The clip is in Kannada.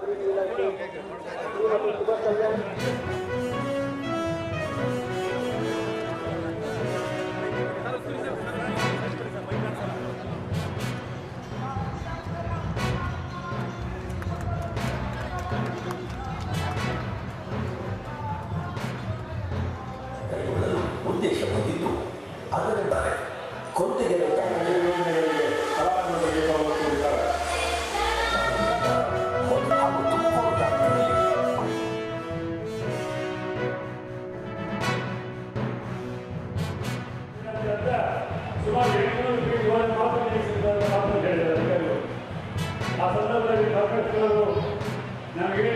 ಅಭಿವೃದ್ಧಿ ಇಲಾಖೆ ಶ್ರೀಮತಿ ಶುಭ ಕಲ್ಯಾಣ್ ಉದ್ದೇಶ ಹೊಂದಿದ್ದು ಅದರಿಂದಾನೆ ಕೊಂತೆಗೆ ಸುಮಾರು 800 ಮಾತ್ರ ಹೇಳಿದ್ದಾರೆ ಅಧಿಕಾರಿಗಳು. ಆ ಸಂದರ್ಭದಲ್ಲಿ ಡಾಕ್ಟರ್ಗಳು ನಮಗೆ